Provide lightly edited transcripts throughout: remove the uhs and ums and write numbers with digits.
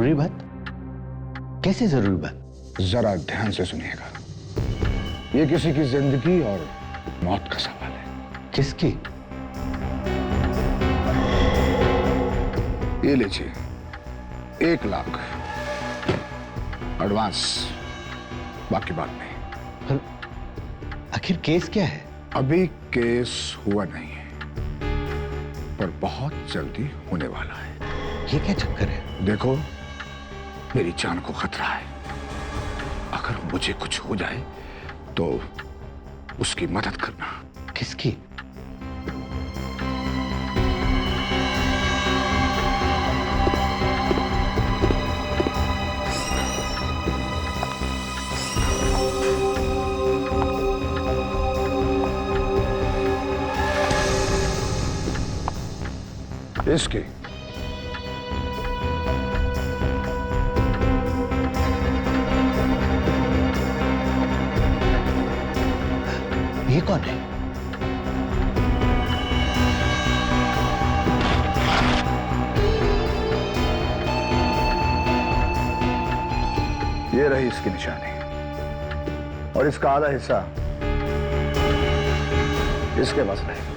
जरूरी बात? कैसी जरूरी बात? जरा ध्यान से सुनिएगा। ये किसी की जिंदगी और मौत का सवाल है। किसकी? ये लीजिए 1 लाख एडवांस, बाकी बाद में। पर आखिर केस क्या है? अभी केस हुआ नहीं है, पर बहुत जल्दी होने वाला है। ये क्या चक्कर है? देखो, मेरी जान को खतरा है। अगर मुझे कुछ हो जाए तो उसकी मदद करना। किसकी? इसकी। ये कौन है? ये रही इसकी निशानी, और इसका आधा हिस्सा इसके पास रहेगा।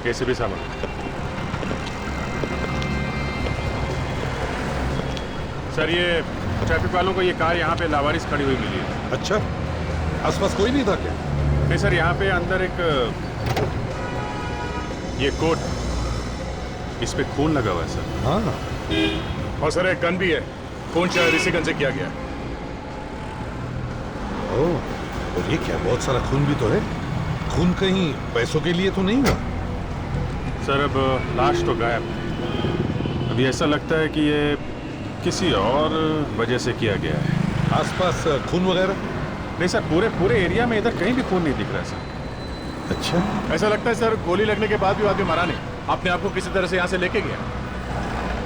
कैसे भी सामान। सर, ये ट्रैफिक वालों को ये कार यहाँ पे लावारिस खड़ी हुई मिली है। अच्छा, आसपास कोई नहीं था क्या? नहीं सर, यहाँ पे अंदर एक ये कोट, इस पे खून लगा हुआ है सर। हाँ। और सर एक गन भी है, खून शायद इसी गन से किया गया। ओह, और ये क्या, बहुत सारा खून भी तो है। खून कहीं पैसों के लिए तो नहीं हुआ? सर अब लाश तो गायब है। अभी ऐसा लगता है कि ये किसी और वजह से किया गया है। आसपास खून वगैरह? नहीं सर, पूरे एरिया में इधर कहीं भी खून नहीं दिख रहा है सर। अच्छा, ऐसा लगता है सर गोली लगने के बाद भी आदमी मरा नहीं, अपने आप को किसी तरह से यहाँ से लेके गया।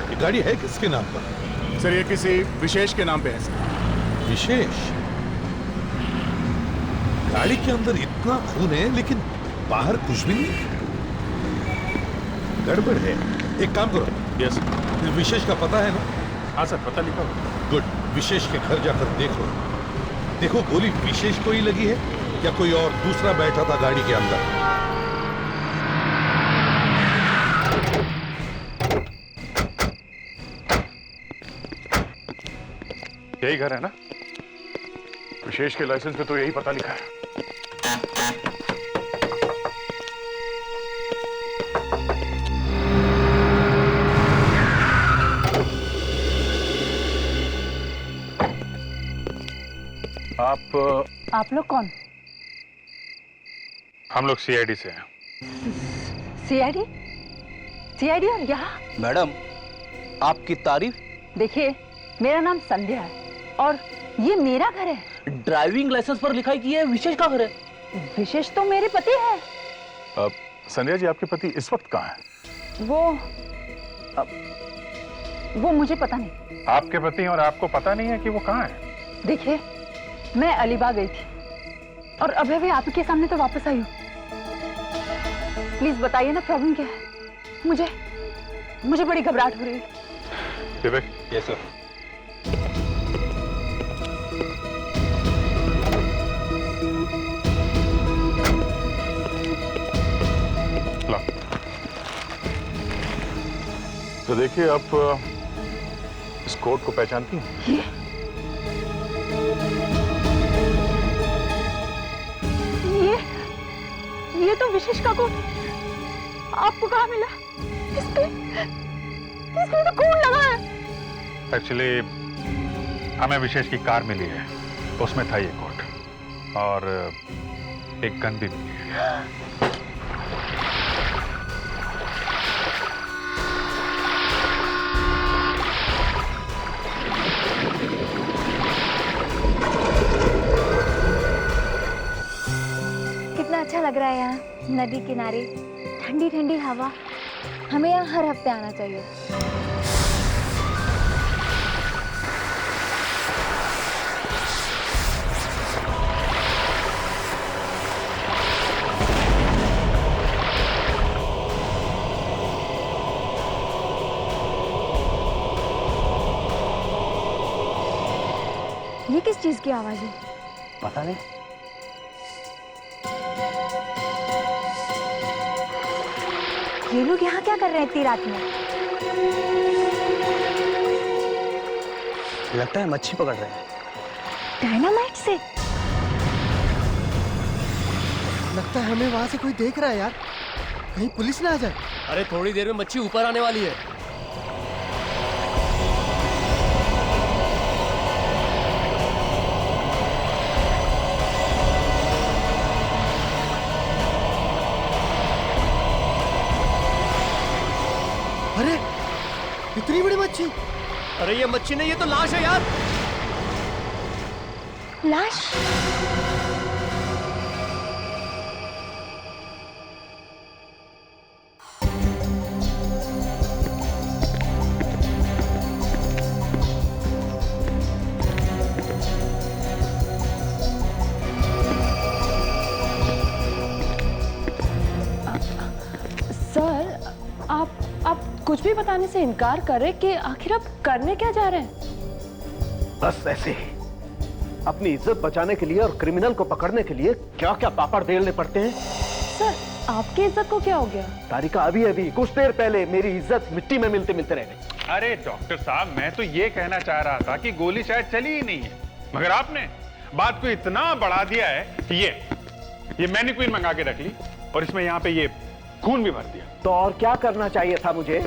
ये गाड़ी है किसके नाम पर? सर ये किसी विशेष के नाम पे है सर। विशेष? गाड़ी के अंदर इतना खून है लेकिन बाहर कुछ भी नहीं। गड़बड़ है। एक काम करो। यस। विशेष का पता है ना? हाँ सर, पता लिखा हुआ। गुड। विशेष के घर जाकर देखो, देखो गोली विशेष को ही लगी है या कोई और दूसरा बैठा था गाड़ी के अंदर। यही घर है ना? विशेष के लाइसेंस पे तो यही पता लिखा है। आप लोग कौन? हम लोग सीआईडी से हैं। सीआईडी? सीआईडी और यहाँ? मैडम, आपकी तारीफ। देखिए, मेरा नाम संध्या है और ये मेरा घर है। ड्राइविंग लाइसेंस पर लिखाई की है विशेष का घर है। विशेष तो मेरे पति है। संध्या जी, आपके पति इस वक्त कहाँ है? वो मुझे पता नहीं। आपके पति और आपको पता नहीं है कि वो कहाँ है? देखिए, मैं अलीबाग गई थी और अभी आपके सामने तो वापस आई हूँ। प्लीज बताइए ना, प्रॉब्लम क्या है? मुझे बड़ी घबराहट हो रही है। विवेक। Yes sir. तो देखिए, आप इस कोट को पहचानती हैं? ये तो विशेष का कोट। आपको कहाँ मिला? इसमें तो खून लगा है। एक्चुअली हमें विशेष की कार मिली है, उसमें था ये कोट और एक गन भी मिली है। लग रहा है यहाँ नदी किनारे, ठंडी ठंडी हवा। हमें यहाँ हर हफ्ते आना चाहिए। ये किस चीज की आवाज है? पता नहीं। ये लोग यहाँ क्या कर रहे हैं इतनी रात में? लगता है मच्छी पकड़ रहे हैं। डायनामाइट से? लगता है हमें वहां से कोई देख रहा है यार, कहीं पुलिस ना आ जाए। अरे थोड़ी देर में मच्छी ऊपर आने वाली है। अरे इतनी बड़ी मच्छी! अरे ये मच्छी नहीं, ये तो लाश है यार। लाश? सर, आप कुछ भी बताने से इनकार कर रहे कि आखिर आप करने क्या जा रहे हैं? बस ऐसे ही अपनी इज्जत बचाने के लिए और क्रिमिनल को पकड़ने के लिए क्या क्या पापड़ बेलने पड़ते हैं। सर, आपकी इज्जत को क्या हो गया? तारिका अभी कुछ देर पहले मेरी इज्जत मिट्टी में मिलते मिलते रह गई। अरे डॉक्टर साहब, मैं तो ये कहना चाह रहा था कि गोली शायद चली ही नहीं है, मगर आपने बात को इतना बढ़ा दिया है कि ये मैनिक्विन मंगा के रख ली और इसमें यहाँ पे ये खून भी भर दिया। तो और क्या करना चाहिए था मुझे?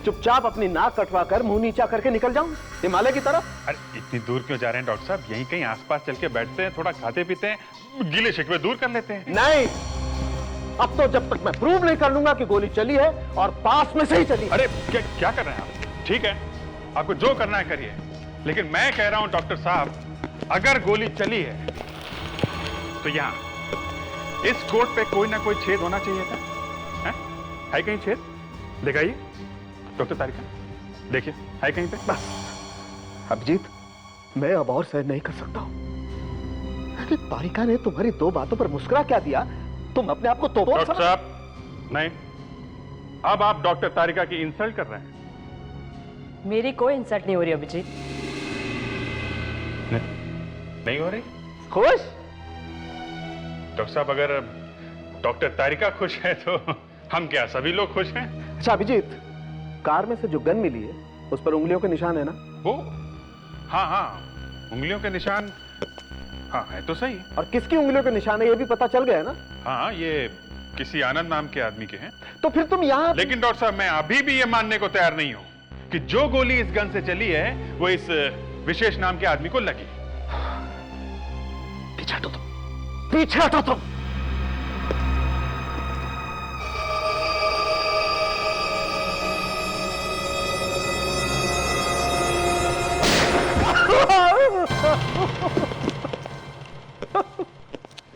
चुपचाप अपनी नाक कटवा कर मुंह नीचा करके निकल जाऊं हिमालय की तरफ। अरे इतनी दूर क्यों जा रहे हैं डॉक्टर साहब? यहीं कहीं आसपास चल के बैठते हैं, थोड़ा खाते पीते हैं, गिले शिकवे दूर कर लेते हैं। नहीं, अब तो जब तक मैं प्रूव नहीं कर लूंगा कि गोली चली है और पास में से ही चली। अरे क्या कर रहे हैं आप? ठीक है, आपको जो करना है करिए, लेकिन मैं कह रहा हूं डॉक्टर साहब, अगर गोली चली है तो यहाँ इस कोट पे कोई ना कोई छेद होना चाहिए था। है कहीं छेद? दिखाइए डॉक्टर तारिका, देखिए है कहीं पे? बस अभिजीत, मैं अब और सहन नहीं कर सकता हूं। अरे तारिका ने तुम्हारी दो बातों पर मुस्कुरा क्या दिया? तुम अपने आप को तो डॉक्टर साहब, नहीं, अब आप डॉक्टर तारिका की इंसल्ट कर रहे हैं। मेरी कोई इंसल्ट नहीं हो रही अभिजीत। नहीं हो रही? खुश? डॉक्टर साहब, अगर डॉक्टर तारिका खुश है तो हम क्या सभी लोग खुश हैं? अच्छा अभिजीत, कार में से जो गन मिली है उस पर उंगलियों के निशान है ना? वो हाँ, उंगलियों के निशान, हाँ है तो सही। और किसकी उंगलियों के निशान है ये भी पता चल गया है ना? हाँ, ये किसी आनंद नाम के आदमी के हैं। तो फिर तुम यहाँ? लेकिन डॉक्टर साहब, मैं अभी भी ये मानने को तैयार नहीं हूं कि जो गोली इस गन से चली है वो इस विशेष नाम के आदमी को लगी। पीछे हटो तुम, पीछे हटो तुम।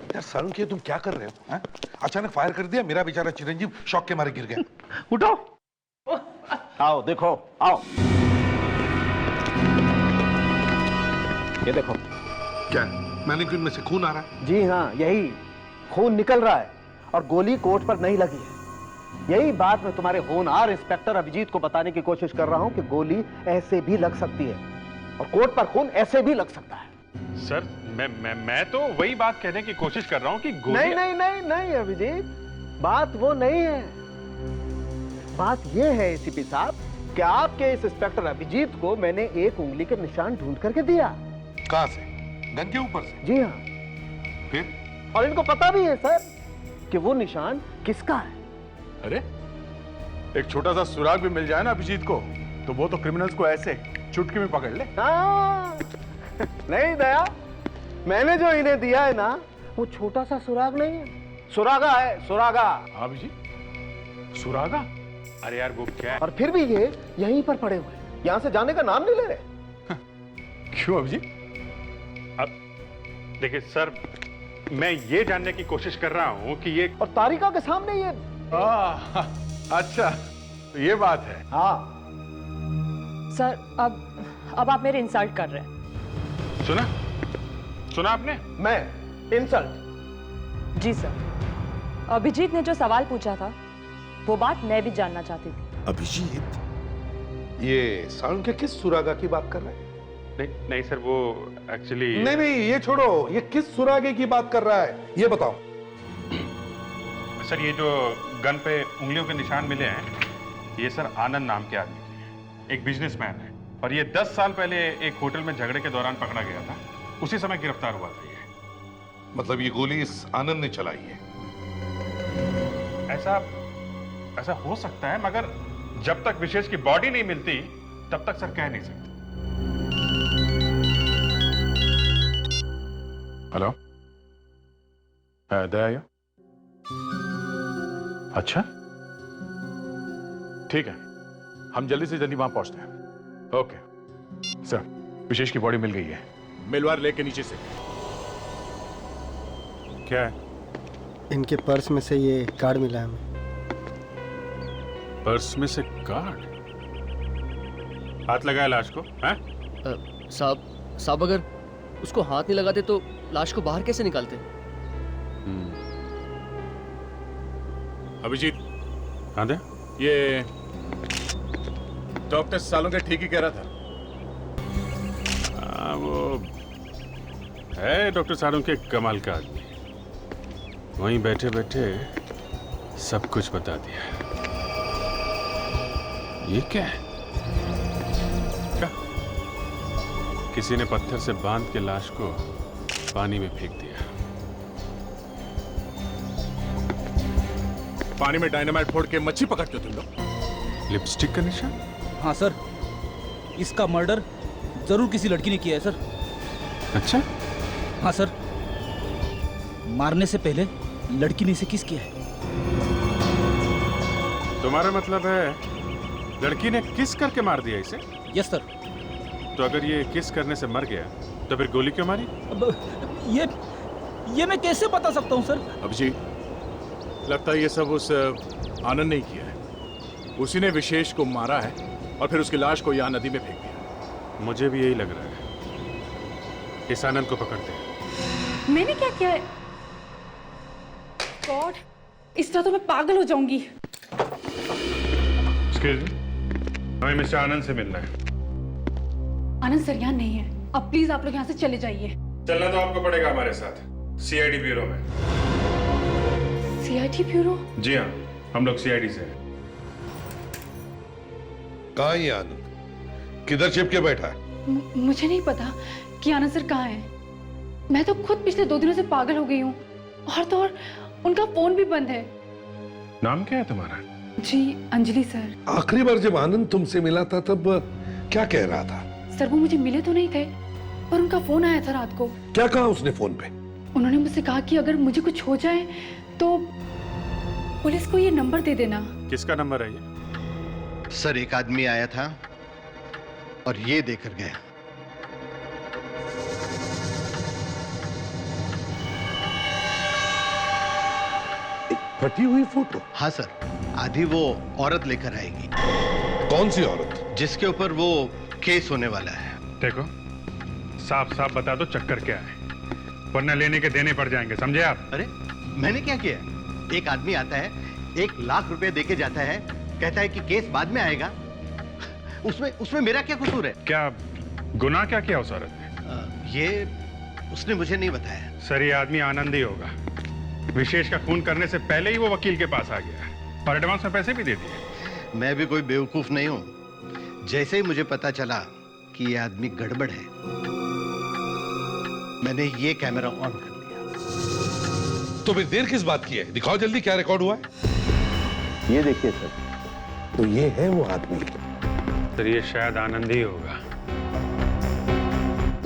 यार सारुण के तुम क्या कर रहे हो? हैं? अचानक फायर कर दिया, मेरा बेचारा चिरंजीव शॉक के मारे गिर गया। उठो, आओ देखो, आओ ये देखो। क्या मैनिक्विन में से खून आ रहा है? जी हाँ, यही खून निकल रहा है और गोली कोट पर नहीं लगी है। यही बात मैं तुम्हारे होनहार इंस्पेक्टर अभिजीत को बताने की कोशिश कर रहा हूं कि गोली ऐसे भी लग सकती है और कोट पर खून ऐसे भी लग सकता है। सर, मैं तो वही बात कहने की कोशिश कर रहा हूं कि गोली... नहीं नहीं नहीं नहीं अभिजीत, बात वो नहीं है। बात ये है एसीपी साहब कि आपके इस इंस्पेक्टर अभिजीत को मैंने एक उंगली के निशान ढूंढ करके दिया। कहां से? गन के ऊपर से? जी हाँ। फिर? और इनको पता भी है सर कि वो निशान किसका है। अरे, एक छोटा सा सुराग भी मिल जाए ना अभिजीत को तो वो तो क्रिमिनल्स को ऐसे चुटकी में पकड़ ले। हाँ। नहीं दया, मैंने जो इन्हें दिया है ना वो छोटा सा सुराग नहीं है, सुरागा है, सुरागा। हाँ अभिजीत, सुरागा? अरे यार वो क्या है? और फिर भी ये यहीं पर पड़े हुए, यहां से जाने का नाम नहीं ले रहे। क्यों अभिजीत? अब देखिए सर, मैं ये जानने की कोशिश कर रहा हूं कि ये और तारिका के सामने ये अच्छा तो ये बात है। हाँ सर अब आप मेरे इंसल्ट कर रहे हैं। सुना आपने? मैं इंसल्ट? जी सर, अभिजीत ने जो सवाल पूछा था वो बात मैं भी जानना चाहती थी। अभिजीत, ये साउंड के किस सुरागा की बात कर रहा है? नहीं सर, वो एक्चुअली नहीं, ये छोड़ो, ये किस सुरागे की बात कर रहा है ये बताओ। सर, ये जो गन पे उंगलियों के निशान मिले हैं, ये सर आनंद नाम के आदमी के हैं। एक बिजनेसमैन है और ये 10 साल पहले एक होटल में झगड़े के दौरान पकड़ा गया था। उसी समय गिरफ्तार हुआ था ये। मतलब ये गोली इस आनंद ने चलाई है? ऐसा हो सकता है, मगर जब तक विशेष की बॉडी नहीं मिलती तब तक सर कह नहीं सकते। हेलो, दया? अच्छा, ठीक है, हम जल्दी से जल्दी वहां पहुंचते हैं। ओके सर, विशेष की बॉडी मिल गई है। मिलवार लेके नीचे से। क्या है? इनके पर्स में से ये कार्ड मिला है हमें। पर्स में से कार्ड? हाथ लगाया लाश को? हैं? साहब अगर उसको हाथ नहीं लगाते तो लाश को बाहर कैसे निकालते? अभिजीत, हाँ दे। ये डॉक्टर सालों ठीक ही कह रहा था। वो है डॉक्टर सालों के कमाल का आदमी। वहीं बैठे बैठे सब कुछ बता दिया। ये क्या है? क्या? किसी ने पत्थर से बांध के लाश को पानी में फेंक दिया। पानी में डायनामाइट फोड़ के मच्छी पकड़ते हो तुम लोग? लिपस्टिक का निशान? हाँ सर, इसका मर्डर जरूर किसी लड़की ने किया है सर। अच्छा? हाँ सर, मारने से पहले लड़की ने इसे किस किया है। तुम्हारा मतलब है लड़की ने किस करके मार दिया इसे? Yes sir. तो अगर ये किस करने से मर गया तो फिर गोली क्यों मारी? अब ये मैं कैसे बता सकता हूँ सर? अभिजीत, लगता है ये सब उस आनंद ने किया है। उसी ने विशेष को मारा है और फिर उसकी लाश को यहाँ नदी में फेंक दिया। मुझे भी यही लग रहा है। इस आनंद को पकड़ते हैं। मैंने क्या किया है? गॉड, इस तरह तो मैं पागल हो जाऊंगी। एक्सक्यूज मी, हमें मिस्टर आनंद से मिलना है। आनंद सर यहाँ नहीं है। अब प्लीज आप लोग यहाँ से चले जाइए। चलना तो आपको पड़ेगा हमारे साथ, सीआईडी ब्यूरो में। CID bureau? जी हाँ, हम लोग सीआईडी से हैं। कहाँ है ये आनंद? किधर छिप के बैठा है? मुझे नहीं पता कि आनंद सर कहाँ है। मैं तो खुद पिछले 2 दिनों से पागल हो गई हूँ। और तो और उनका फोन भी बंद है। नाम क्या है तुम्हारा? जी, अंजलि सर। आखिरी बार जब आनंद तुमसे मिला था तब क्या कह रहा था? सर वो मुझे मिले तो नहीं थे, पर उनका फोन आया था रात को। क्या कहा उसने फोन पे? उन्होंने मुझसे कहा कि अगर मुझे कुछ हो जाए तो पुलिस को ये नंबर दे देना। किसका नंबर है ये? सर, एक आदमी आया था और ये देकर गया। फटी हुई फोटो? हाँ सर, आधी वो औरत लेकर आएगी। कौन सी औरत? जिसके ऊपर वो केस होने वाला है। देखो, साफ साफ बता दो चक्कर क्या है, वरना लेने के देने पड़ जाएंगे, समझे आप? अरे मैंने क्या किया? एक आदमी आता है, 1 लाख रुपए देके जाता है, कहता है कि केस बाद में आएगा। उसमें मेरा क्या कसूर है? क्या गुनाह क्या किया उस औरत ने? ये उसने मुझे नहीं बताया। सर, ये आदमी आनंद ही होगा। विशेष का खून करने से पहले ही वो वकील के पास आ गया और एडवांस में पैसे भी दे दिए। मैं भी कोई बेवकूफ नहीं हूं। जैसे ही मुझे पता चला कि ये आदमी गड़बड़ है, मैंने ये कैमरा ऑन कर लिया। तो फिर देर किस बात की है? दिखाओ जल्दी क्या रिकॉर्ड हुआ है। ये देखिए सर। तो ये है वो आदमी। सर, ये शायद आनंद ही होगा।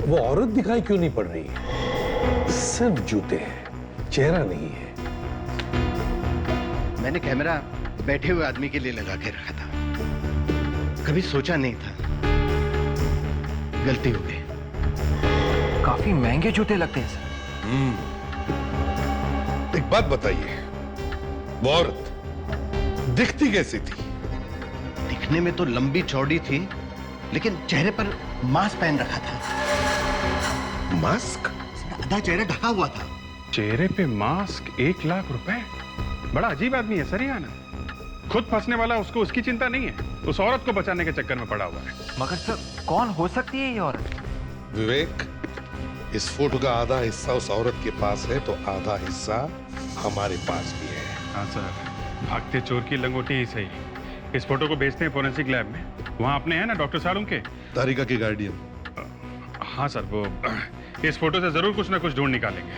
वो औरत दिखाई क्यों नहीं पड़ रही है? सिर्फ जूते हैं, चेहरा नहीं है। मैंने कैमरा बैठे हुए आदमी के लिए लगा के रखा था, कभी सोचा नहीं था। गलती हो गई। काफी महंगे जूते लगते हैं सर। बात बताइए, वो औरत दिखती कैसी थी? दिखने में तो लंबी चौड़ी थी, लेकिन चेहरे पर मास्क पहन रखा था। मास्क? आधा चेहरा ढका हुआ था। चेहरे पे मास्क, 1 लाख रुपए। बड़ा अजीब आदमी है सर ये आनंद। खुद फंसने वाला, उसको उसकी चिंता नहीं है, उस औरत को बचाने के चक्कर में पड़ा हुआ है। मगर सर कौन हो सकती है ये औरत? विवेक, इस फोटो का आधा हिस्सा उस औरत के पास है, तो आधा हिस्सा हमारे पास भी है। हाँ सर, भागते चोर की लंगोटी ही सही। इस फोटो को भेजते हैं फोरेंसिक लैब में। वहाँ अपने हैं ना डॉक्टर साहब उनके? तारिका के गार्डियन। हाँ सर, वो इस फोटो से जरूर कुछ ना कुछ ढूंढ निकालेंगे।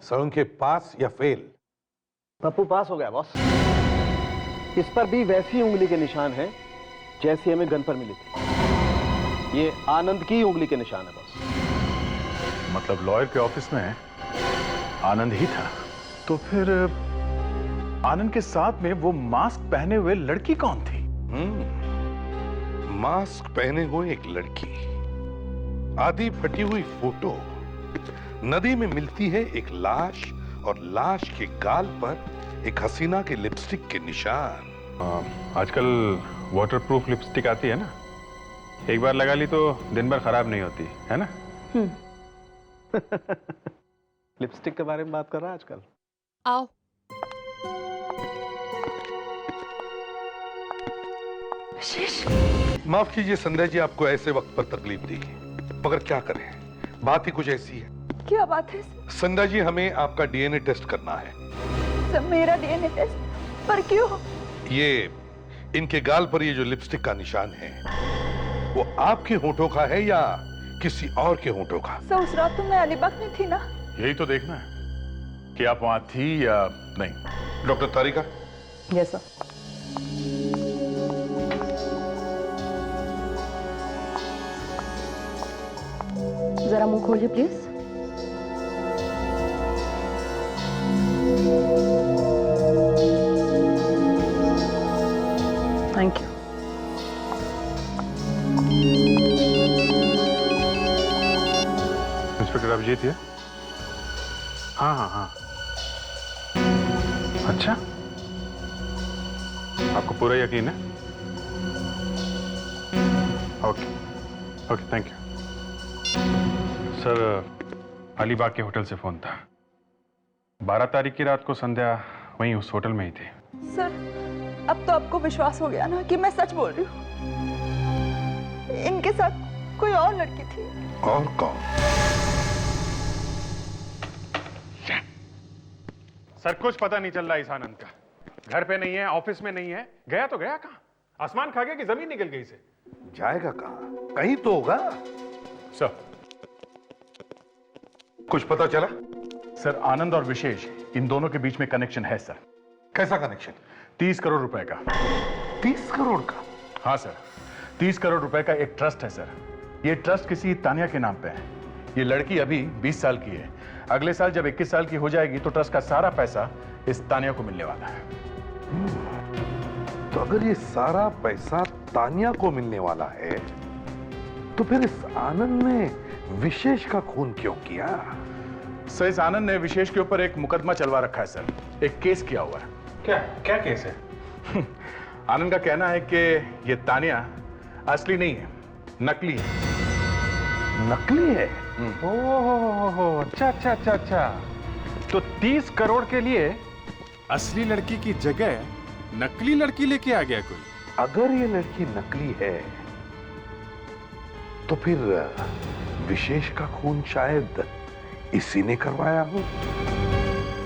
सर उनके पास या फेल? पप्पू पास हो गया बॉस। इस पर भी वैसी उंगली के निशान हैं जैसी हमें गन पर मिली थी। ये आनंद की उंगली के निशान है बॉस। मतलब लॉयर के ऑफिस में आनंद ही था? तो फिर आनंद के साथ में वो मास्क पहने हुए लड़की कौन थी? मास्क पहने हुए एक लड़की, आधी फटी हुई फोटो, नदी में मिलती है एक लाश, और लाश के गाल पर एक हसीना के लिपस्टिक के निशान। आजकल वाटरप्रूफ लिपस्टिक आती है ना, एक बार लगा ली तो दिन भर खराब नहीं होती है ना? लिपस्टिक के बारे में बात कर रहा है आजकल। आओ। माफ कीजिए संध्या जी, आपको ऐसे वक्त पर तकलीफ दी, मगर क्या करें, बात ही कुछ ऐसी है। क्या बात है संध्या जी, हमें आपका डीएनए टेस्ट करना है। सर? मेरा डीएनए टेस्ट? पर क्यों? ये इनके गाल पर ये जो लिपस्टिक का निशान है, वो आपके होठों का है या किसी और के होठों का? सर उस रात तो मैं अलीबाग में थी ना। यही तो देखना है कि आप वहां थी या नहीं। डॉक्टर तारिका? Yes sir. जरा मुंह खोलिए please. Thank you. Inspector Abhijeet है? हाँ हाँ हाँ। अच्छा, आपको पूरा यकीन है? Okay okay, thank you sir. Alibag के होटल से फोन था। 12 तारीख की रात को संध्या वहीं उस होटल में ही थी। सर अब तो आपको विश्वास हो गया ना कि मैं सच बोल रही हूँ। इनके साथ कोई और लड़की थी। और कौन? सर कुछ पता नहीं चल रहा इस आनंद का। घर पे नहीं है, ऑफिस में नहीं है, गया तो गया कहाँ? आसमान खा गया कि जमीन निकल गई से? जाएगा कहाँ? कहीं तो होगा। सर कुछ पता चला? सर आनंद और विशेष, इन दोनों के बीच में कनेक्शन है सर। कैसा कनेक्शन? 30 करोड़ रुपए का। 30 करोड़ का? हाँ सर, 30 करोड़ रुपए का एक ट्रस्ट है सर। ये ट्रस्ट किसी तानिया के नाम पे है। ये लड़की अभी 20 साल की है। अगले साल जब 21 साल की हो जाएगी तो ट्रस्ट का सारा पैसा इस तानिया को मिलने वाला है। तो अगर ये सारा पैसा तानिया को मिलने वाला है, तो फिर इस आनंद ने विशेष का खून क्यों किया? सर इस आनंद ने विशेष के ऊपर एक मुकदमा चलवा रखा है सर, एक केस किया हुआ है। क्या क्या केस है? आनंद का कहना है कि ये तानिया असली नहीं है, नकली है। नकली है? ओह अच्छा अच्छा अच्छा अच्छा। तो 30 करोड़ के लिए असली लड़की की जगह नकली लड़की लेके आ गया कोई। अगर ये लड़की नकली है तो फिर विशेष का खून शायद इसी ने करवाया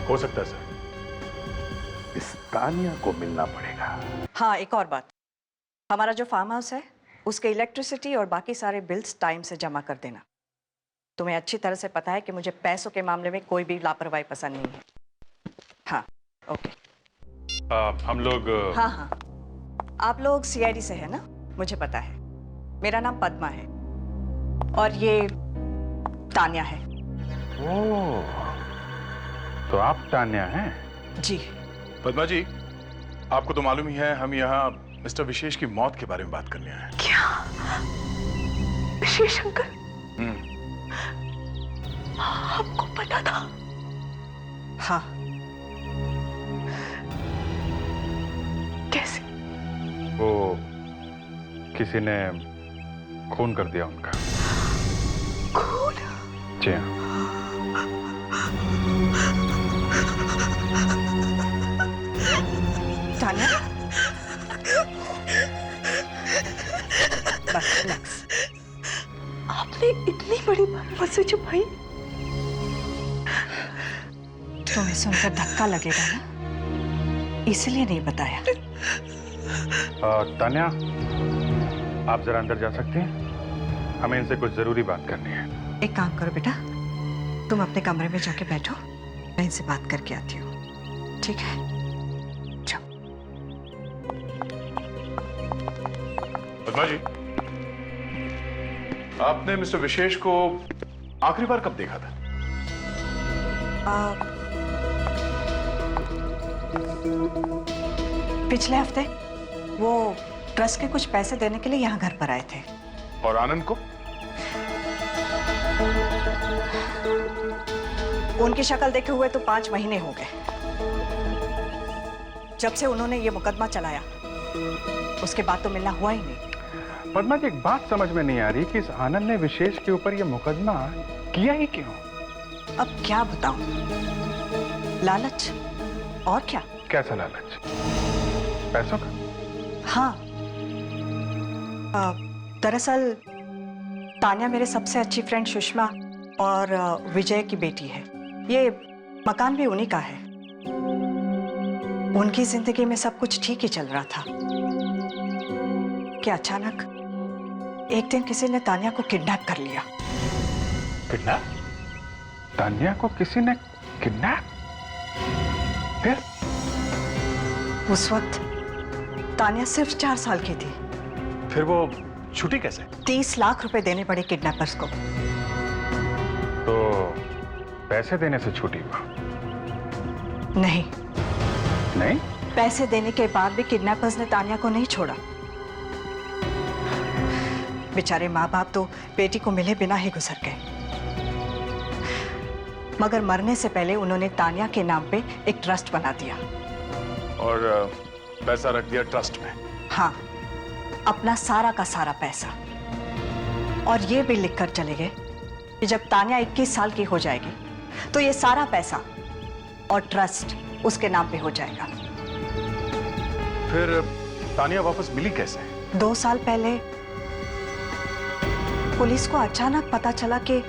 हो सकता है सर। इस तानिया को मिलना पड़ेगा। हाँ एक और बात, हमारा जो फार्म हाउस है उसके इलेक्ट्रिसिटी और बाकी सारे बिल्स टाइम से जमा कर देना। तुम्हें अच्छी तरह से पता है कि मुझे पैसों के मामले में कोई भी लापरवाही पसंद नहीं है। हाँ ओके। हम लोग हाँ हाँ, आप लोग सीआईडी से है ना? मुझे पता है। मेरा नाम पद्मा है और ये तानिया है। ओह, तो आप तानिया हैं? जी। पद्मा जी, आपको तो मालूम ही है हम यहाँ मिस्टर विशेष की मौत के बारे में बात करने आए हैं। क्या? विशेष अंकल? आपको पता था? हाँ। कैसे? वो किसी ने खून कर दिया उनका। खून? जी हाँ। तान्या, बस रिलैक्स। आपने इतनी बड़ी बात मुझसे छुपाई? तुम्हें सुनकर धक्का लगेगा ना, इसलिए नहीं बताया। तान्या, आप जरा अंदर जा सकती हैं? हमें इनसे कुछ जरूरी बात करनी है। एक काम करो बेटा, तुम अपने कमरे में जाके बैठो, मैं इनसे बात करके आती हूँ, ठीक है? जाओ। पद्मा जी, आपने मिस्टर विशेष को आखिरी बार कब देखा था? पिछले हफ्ते वो ट्रस्ट के कुछ पैसे देने के लिए यहाँ घर पर आए थे। और आनंद को? उनकी शक्ल देखे हुए तो 5 महीने हो गए। जब से उन्होंने ये मुकदमा चलाया, उसके बाद तो मिलना हुआ ही नहीं। पद्मा जी, एक बात समझ में नहीं आ रही कि इस आनंद ने विशेष के ऊपर ये मुकदमा किया ही क्यों? अब क्या बताऊं? लालच, और क्या? कैसा लालच? पैसों का? हाँ। दरअसल तान्या मेरे सबसे अच्छी फ्रेंड सुषमा और विजय की बेटी है। ये मकान भी उन्हीं का है। उनकी जिंदगी में सब कुछ ठीक ही चल रहा था कि अचानक एक दिन किसी ने तान्या को किडनैप कर लिया। किडनैप? तान्या को किसी ने किडनैप? फिर? उस वक्त तान्या सिर्फ 4 साल की थी। फिर वो छूटी कैसे? 30 लाख रुपए देने पड़े किडनैपर्स को। तो पैसे देने से छूटी वो? नहीं। नहीं? पैसे देने के बाद भी किडनैपर्स ने तान्या को नहीं छोड़ा। बेचारे माँ बाप तो बेटी को मिले बिना ही गुजर गए। मगर मरने से पहले उन्होंने तान्या के नाम पे एक ट्रस्ट बना दिया। और पैसा रख दिया ट्रस्ट में? हाँ, अपना सारा का सारा पैसा। और ये भी लिखकर चले गए कि जब तान्या 21 साल की हो जाएगी तो ये सारा पैसा और ट्रस्ट उसके नाम पे हो जाएगा। फिर तान्या वापस मिली कैसे? 2 साल पहले पुलिस को अचानक पता चला कि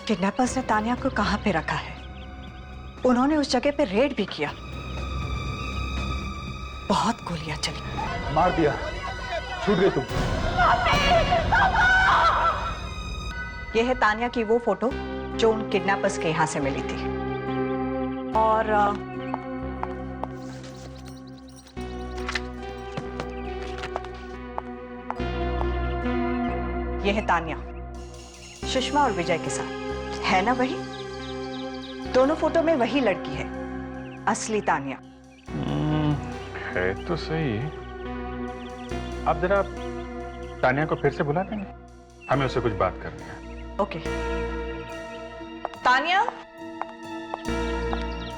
किडनैपर्स ने तान्या को कहां पे रखा है। उन्होंने उस जगह पे रेड भी किया। बहुत गोलियां चली। मार दिया, छूट गए तुम। यह है तान्या की वो फोटो जो उन किडनैपर्स के यहां से मिली थी। और यह है तान्या सुषमा और विजय के साथ। है ना वही? दोनों फोटो में वही लड़की है, असली तान्या। है तो सही। आप जरा तान्या को फिर से बुला देंगे? हमें उससे कुछ बात करनी है। ओके। तान्या,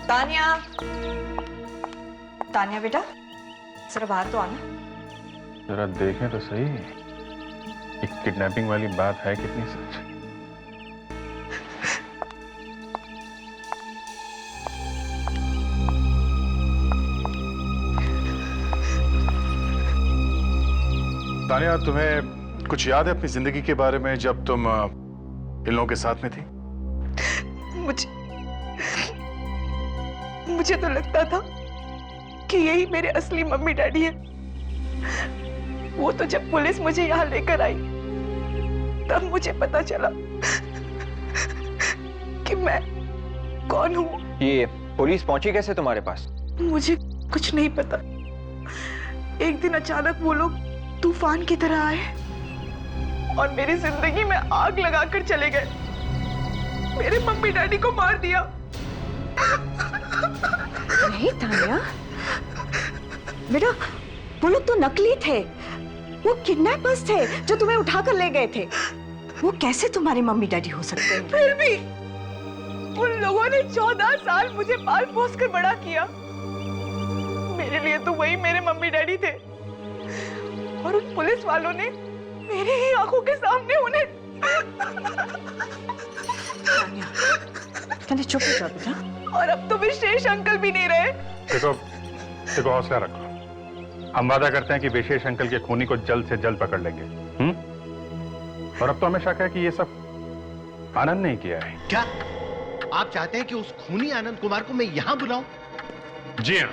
तान्या, तान्या बेटा, जरा बाहर तो आना। जरा देखें तो सही, एक किडनैपिंग वाली बात है कितनी सच। तान्या, तुम्हें कुछ याद है अपनी जिंदगी के बारे में जब तुम इन लोगों के साथ में थी? मुझे तो लगता था कि यही मेरे असली मम्मी डैडी है। वो तो जब पुलिस मुझे यहाँ लेकर आई तब मुझे पता चला कि मैं कौन हूँ। ये पुलिस पहुंची कैसे तुम्हारे पास? मुझे कुछ नहीं पता। एक दिन अचानक वो लोग तूफान की तरह आए और मेरी जिंदगी में आग लगाकर चले गए। मेरे मम्मी डैडी को मार दिया। नहीं तान्या बेटा, वो लोग तो नकली थे। वो किडनैपर्स थे जो तुम्हें उठाकर ले गए थे। वो कैसे तुम्हारे मम्मी डैडी हो सकते हैं? फिर भी उन लोगों ने 14 साल मुझे पाल पोस कर बड़ा किया। मेरे लिए तो वही मेरे मम्मी डैडी थे, और उन पुलिस वालों ने मेरी ही आंखों के सामने उन्हें। तान्या चुप हो जाओ बेटा। और अब तो विशेष अंकल भी नहीं रहे। देखो हौसला रखो। हम वादा करते हैं कि विशेष अंकल के खूनी को जल्द से जल्द पकड़ लेंगे। और अब तो हमें शक है कि ये सब आनंद ने किया है। क्या आप चाहते हैं कि उस खूनी आनंद कुमार को मैं यहां बुलाऊं? जी हाँ।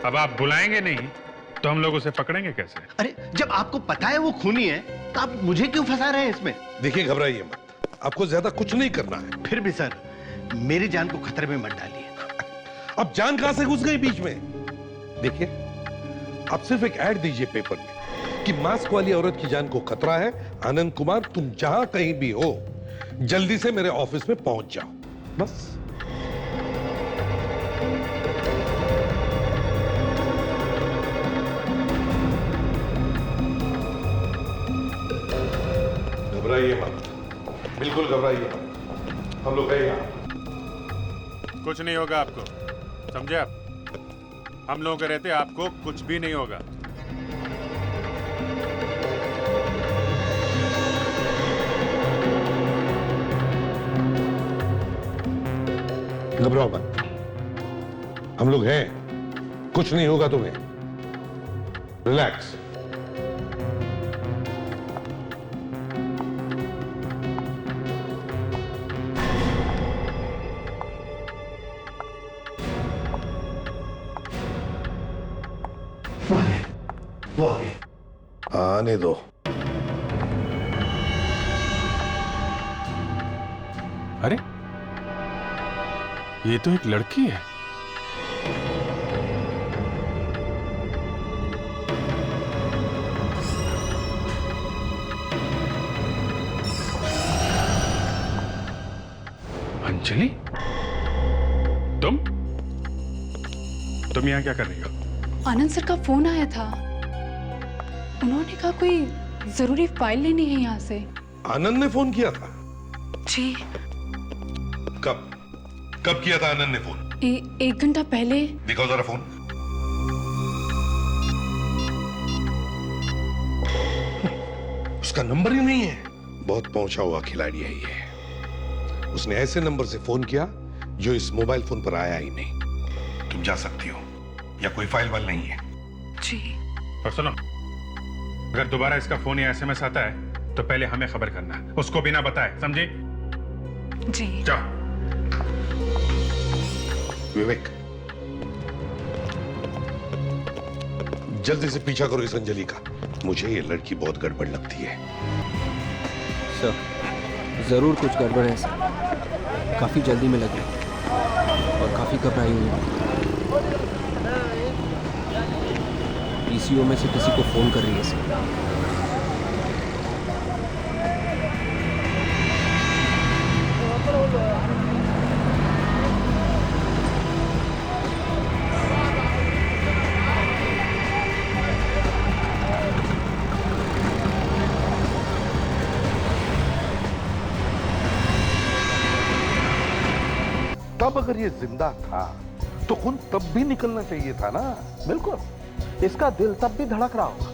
अब आप बुलाएंगे नहीं तो हम लोग उसे पकड़ेंगे कैसे? अरे जब आपको पता है वो खूनी है तो आप मुझे क्यों फंसा रहे हैं इसमें? देखिए, घबराइए मत, आपको ज्यादा कुछ नहीं करना है। फिर भी सर, मेरी जान को खतरे में मत डालिए। अब जान कहां से घुस गई बीच में? देखिए, आप सिर्फ एक ऐड दीजिए पेपर में कि मास्क वाली औरत की जान को खतरा है। आनंद कुमार, तुम जहां कहीं भी हो, जल्दी से मेरे ऑफिस में पहुंच जाओ, बस। घबराइए मत, बिल्कुल घबराइए मत, हम लोग हैं यहां। कुछ नहीं होगा आपको, समझे आप? हम लोगों के रहते आपको कुछ भी नहीं होगा। घबराओ मत, हम लोग हैं, कुछ नहीं होगा तुम्हें। रिलैक्स। वो आने दो। अरे ये तो एक लड़की है। अंजलि, तुम यहाँ क्या कर रही हो? आनंद सर का फोन आया था, उन्होंने कहा कोई जरूरी फाइल लेनी है यहाँ से। आनंद ने फोन किया था? जी। कब किया था आनंद ने फोन? 1 घंटा पहले। दिखाओ जरा फोन। उसका नंबर ही नहीं है। बहुत पहुंचा हुआ खिलाड़ी है ये। उसने ऐसे नंबर से फोन किया जो इस मोबाइल फोन पर आया ही नहीं। तुम जा सकती हो, या कोई फाइल वाल नहीं है। जी। और सुनो, अगर दोबारा इसका फोन या एसएमएस आता है तो पहले हमें खबर करना, उसको बिना बताए, समझे? जी। जाओ। विवेक, जल्दी से पीछा करो इस अंजलि का। मुझे ये लड़की बहुत गड़बड़ लगती है। सर, जरूर कुछ गड़बड़ है सर। काफी जल्दी में लग रही और काफी घबराई हुई है। पीसीओ में से किसी को फोन कर रही है सर। तब अगर ये जिंदा था तो खून तब भी निकलना चाहिए था ना। बिल्कुल, इसका दिल तब भी धड़क रहा होगा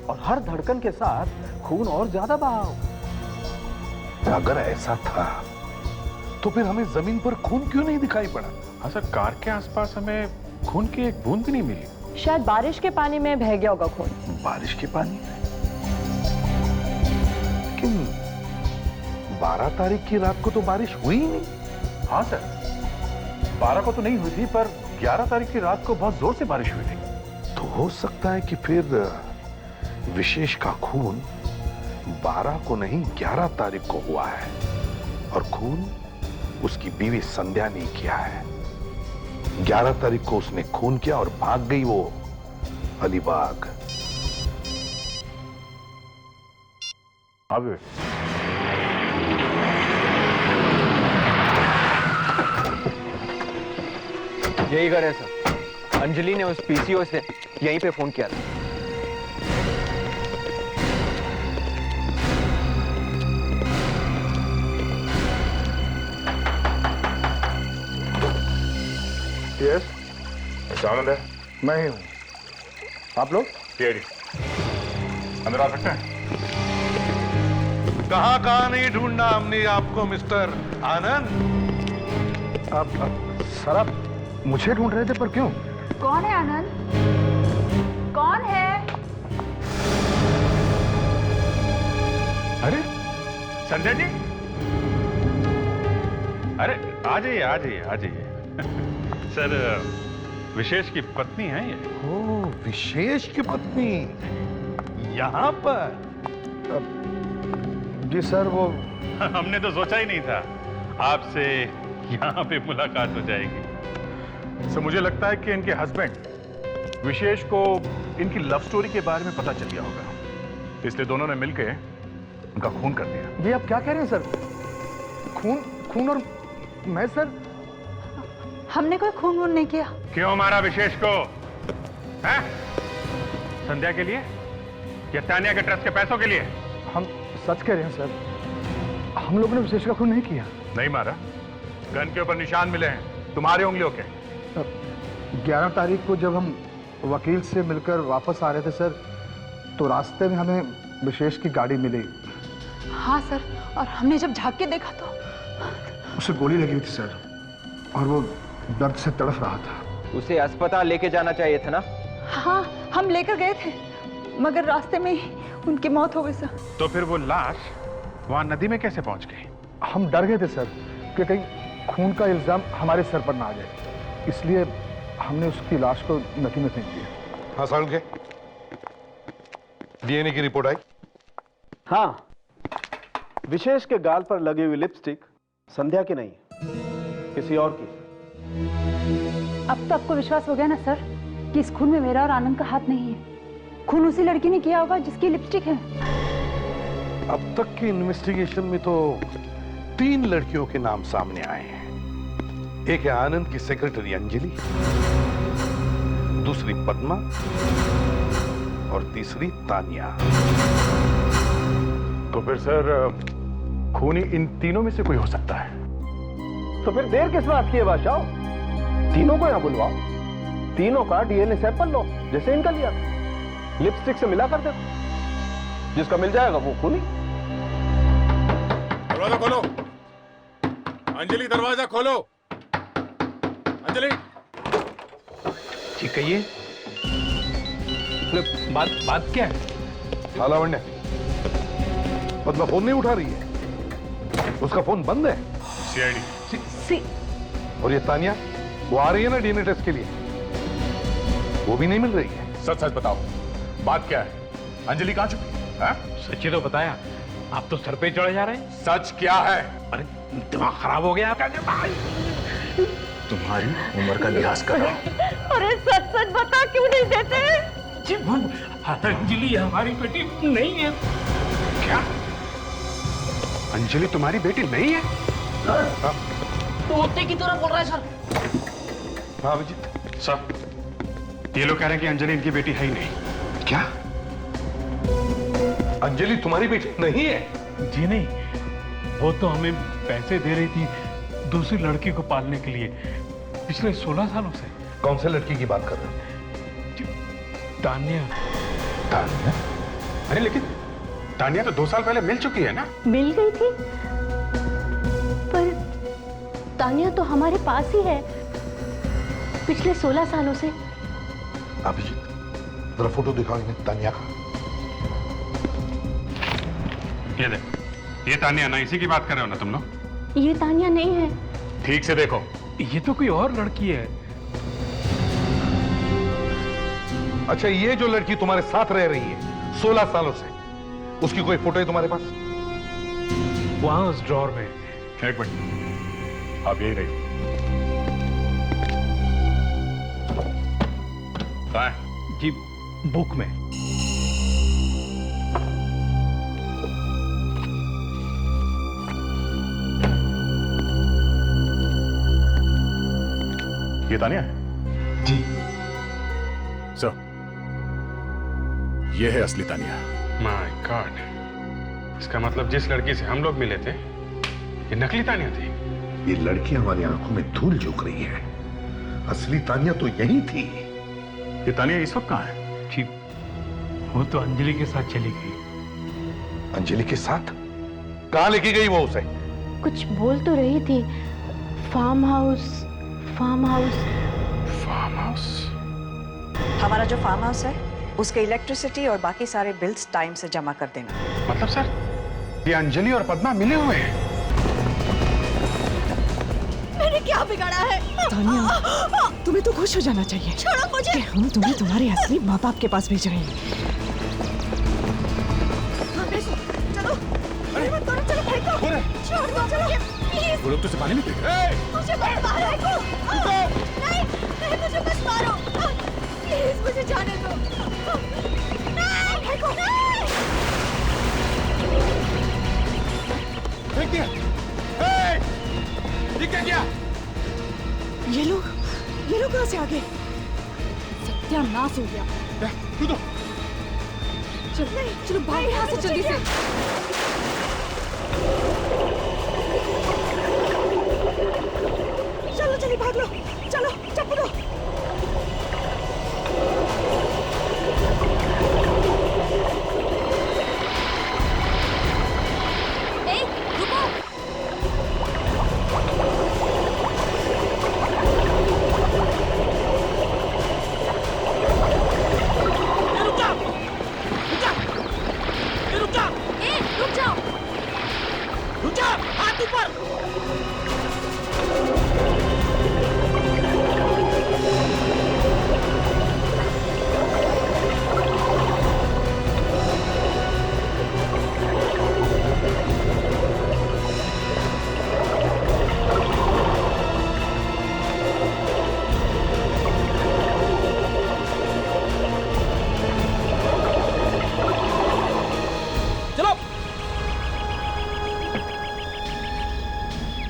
और हर धड़कन के साथ खून और ज्यादा बहा होगा। अगर ऐसा था तो फिर हमें जमीन पर खून क्यों नहीं दिखाई पड़ा? हाँ सर, कार के आसपास हमें खून की एक बूंद भी नहीं मिली। शायद बारिश के पानी में बह गया होगा खून। बारिश के पानी में? लेकिन 12 तारीख की रात को तो बारिश हुई ही नहीं। हाँ सर, 12 को तो नहीं हुई थी, पर 11 तारीख की रात को बहुत जोर से बारिश हुई थी। तो हो सकता है कि फिर विशेष का खून 12 को नहीं 11 तारीख को हुआ है, और खून उसकी बीवी संध्या ने किया है। 11 तारीख को उसने खून किया और भाग गई वो अलीबाग। हाँ विवेक, यही घर है सर। अंजलि ने उस पीसीओ से यहीं पे फोन किया था। यस, आनंद है। मैं ही हूँ। आप लोग? पीआईडी अंदर आ सकते हैं? कहाँ कहाँ नहीं ढूंढना हमने आपको मिस्टर आनंद। आप सर, आप मुझे ढूंढ रहे थे, पर क्यों? कौन है आनंद? कौन है? अरे संजय जी, अरे आ जाइए आ जाइए आ जाइए। सर, विशेष की पत्नी है ये। ओ, विशेष की पत्नी यहाँ पर? जी सर, वो हमने तो सोचा ही नहीं था आपसे यहाँ पे मुलाकात हो जाएगी। सर, मुझे लगता है कि इनके हस्बैंड विशेष को इनकी लव स्टोरी के बारे में पता चल गया होगा, इसलिए दोनों ने मिलकर उनका खून कर दिया। जी आप क्या कह रहे हैं सर? खून? खून? और मैं सर? हमने कोई खून वून नहीं किया। क्यों मारा विशेष को? हैं? संध्या के लिए या तानिया के ट्रस्ट के पैसों के लिए? हम सच कह रहे हैं सर, हम लोगों ने विशेष का खून नहीं किया। नहीं मारा, गन के ऊपर निशान मिले हैं तुम्हारे उंगलियों के। 11 तारीख को जब हम वकील से मिलकर वापस आ रहे थे सर, तो रास्ते में हमें विशेष की गाड़ी मिली। हाँ सर, और हमने जब झांक के देखा तो उसे गोली लगी हुई थी सर, और वो दर्द से तड़फ रहा था। उसे अस्पताल लेके जाना चाहिए था ना? हाँ, हम लेकर गए थे, मगर रास्ते में ही उनकी मौत हो गई सर। तो फिर वो लाश वहां नदी में कैसे पहुंच गई? हम डर गए थे सर कि कहीं खून का इल्जाम हमारे सर पर ना आ जाए, इसलिए हमने उसकी लाश को नदी में फेंक दिया। हाँ साउंड के डीएनए की रिपोर्ट आई? हाँ, विशेष के गाल पर लगी हुई लिपस्टिक संध्या की नहीं, किसी और की। अब तो आपको विश्वास हो गया ना सर कि इस खून में मेरा और आनंद का हाथ नहीं है। खून उसी लड़की ने किया होगा जिसकी लिपस्टिक है। अब तक की इन्वेस्टिगेशन में तो 3 लड़कियों के नाम सामने आए हैं। एक है आनंद की सेक्रेटरी अंजलि, दूसरी पद्मा और तीसरी तानिया। तो फिर सर, खूनी इन तीनों में से कोई हो सकता है। तो फिर देर किस बात की है बादशाह? तीनों को यहाँ बुलवाओ, तीनों का डीएनए सैंपल लो, जैसे इनका लिया, लिपस्टिक से मिला कर दे, जिसका मिल जाएगा वो खूनी। दरवाजा खोलो अंजलि, दरवाजा खोलो अंजलि। ठीक कहिए, बात क्या है? लावण्य, पद्मा फोन नहीं उठा रही है, उसका फोन बंद है। सीआईडी। और ये तानिया, वो आ रही है ना डीएनए टेस्ट के लिए, वो भी नहीं मिल रही है। सच सच बताओ, बात क्या है? अंजलि कहाँ छुपी है? सच्ची तो बताया, आप तो सर पे चढ़े जा रहे हैं। सच क्या है? अरे दिमाग खराब हो गया आपका? तुम्हारी उम्र का लिहाज कर रहा हूं। अरे सच सच बता, क्यों नहीं देते? अंजलि हमारी बेटी नहीं है। क्या? अंजलि तुम्हारी बेटी नहीं है? तोते की तरह बोल रहा है सर। हाँ अभिजीत। सर, ये लोग कह रहे हैं कि अंजलि इनकी बेटी है ही नहीं। क्या? अंजलि तुम्हारी बेटी नहीं है? जी नहीं, वो तो हमें पैसे दे रही थी दूसरी लड़की को पालने के लिए पिछले 16 सालों से। कौन से लड़की की बात कर रहे हो? तानिया। तानिया? अरे लेकिन तानिया तो 2 साल पहले मिल चुकी है ना? मिल गई थी, पर तानिया तो हमारे पास ही है पिछले 16 सालों से। अभिजीत, जरा फोटो दिखाओ इन्हें तानिया का। ये देख, ये तानिया ना, इसी की बात कर रहे हो ना तुम लोग? ये तानिया नहीं है। ठीक से देखो, ये तो कोई और लड़की है। अच्छा, ये जो लड़की तुम्हारे साथ रह रही है 16 सालों से, उसकी कोई फोटो है तुम्हारे पास? वहां उस ड्रॉर में। एक मिनट, आप यही रही। कहाँ है? जी, बुक में। ये तानिया है? जी सर, ये है असली तानिया। माय गॉड, इसका मतलब जिस लड़की से हम लोग मिले थे ये नकली तानिया थी। ये लड़की हमारी आंखों में धूल झोंक रही है। असली तानिया तो यही थी। ये तानिया इस वक्त कहाँ है? ठीक, वो तो अंजलि के साथ चली गई। अंजलि के साथ? कहाँ लेके गई वो उसे? कुछ बोल तो रही थी, farm house. Farm house. Farm house? हमारा जो फार्म हाउस है उसके इलेक्ट्रिसिटी और बाकी सारे बिल्स टाइम से जमा कर देना। मतलब सर, ये अंजलि और पद्मा मिले हुए हैं? मैंने क्या बिगाड़ा है? तानिया, तुम्हें तो खुश हो जाना चाहिए। छोड़ो मुझे। कि हम तुम्हें तुम्हारे असली माँ बाप के पास भेज रहे हैं। चलो, मत करो, चलो फेंको। छोड़ दो, चलो प्लीज। वो लोग तो पानी में फेंक रहे हैं। मुझे मत मारो। नहीं, नहीं मुझे मत मारो। प्लीज मुझे जाने दो। नहीं, फेंको। फेंक दिया। ये क्या किया? ये लोग कहाँ से आ गए? सत्यानाश हो गया। कूदो। चलो भाग यहाँ से जल्दी से। चलो जल्दी भाग लो। चलो चप्पू दो।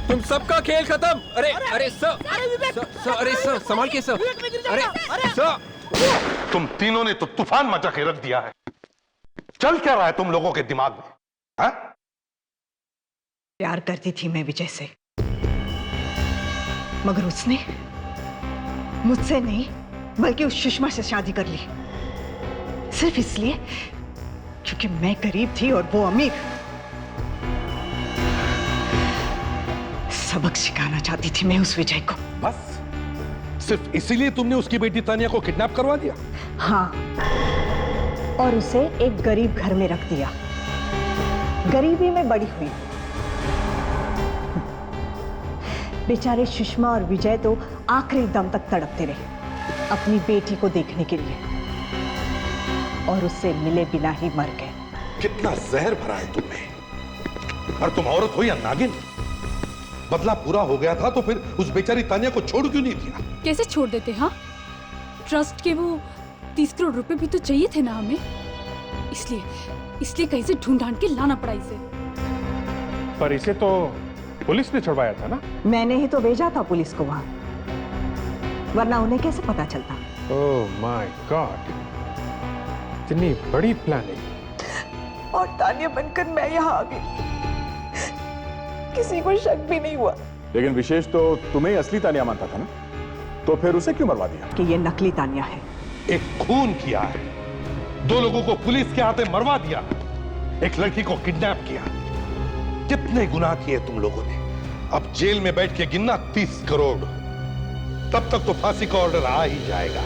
तुम सबका खेल खत्म। अरे अरे सर, अरे सर संभाल के सर। अरे सर, तुम तीनों ने तो तूफान मचा के रख दिया है। चल क्या रहा है तुम लोगों के दिमाग में? हाँ? प्यार करती थी मैं विजय से, मगर उसने मुझसे नहीं बल्कि उस सुषमा से शादी कर ली, सिर्फ इसलिए क्योंकि मैं गरीब थी और वो अमीर। सबक सिखाना चाहती थी मैं उस विजय को। बस सिर्फ इसीलिए तुमने उसकी बेटी तानिया को किडनैप करवा दिया? हाँ, और उसे एक गरीब घर में रख दिया। गरीबी में बड़ी हुई। बेचारे सुषमा और विजय तो आखिरी दम तक तड़पते रहे अपनी बेटी को देखने के लिए, और उससे मिले बिना ही मर गए। कितना जहर भरा है तुमने। और तुम औरत हो या नागिन? बदला पूरा हो गया था तो फिर उस बेचारी तानिया को छोड़ क्यों नहीं दिया? कैसे छोड़ देते? हाँ, ट्रस्ट के वो 30 करोड़ रुपए भी तो चाहिए थे ना हमें, इसलिए कहीं से ढूंढ ढांड के लाना पड़ा इसे। पर इसे तो पुलिस ने छुड़वाया था ना? मैंने ही तो भेजा था पुलिस को वहां, वरना उन्हें कैसे पता चलता? ओह माय गॉड, इतनी बड़ी प्लानिंग। और तानिया बनकर मैं यहाँ आ गई, किसी को शक भी नहीं हुआ। लेकिन विशेष तो तुम्हें असली तानिया मानता था ना, तो फिर उसे क्यों मरवा दिया? कि ये नकली तानिया है। एक खून किया है, 2 लोगों को पुलिस के हाथे मरवा दिया, एक लड़की को किडनैप किया। कितने गुनाह किए तुम लोगों ने। अब जेल में बैठ के गिनना 30 करोड़, तब तक तो फांसी का ऑर्डर आ ही जाएगा।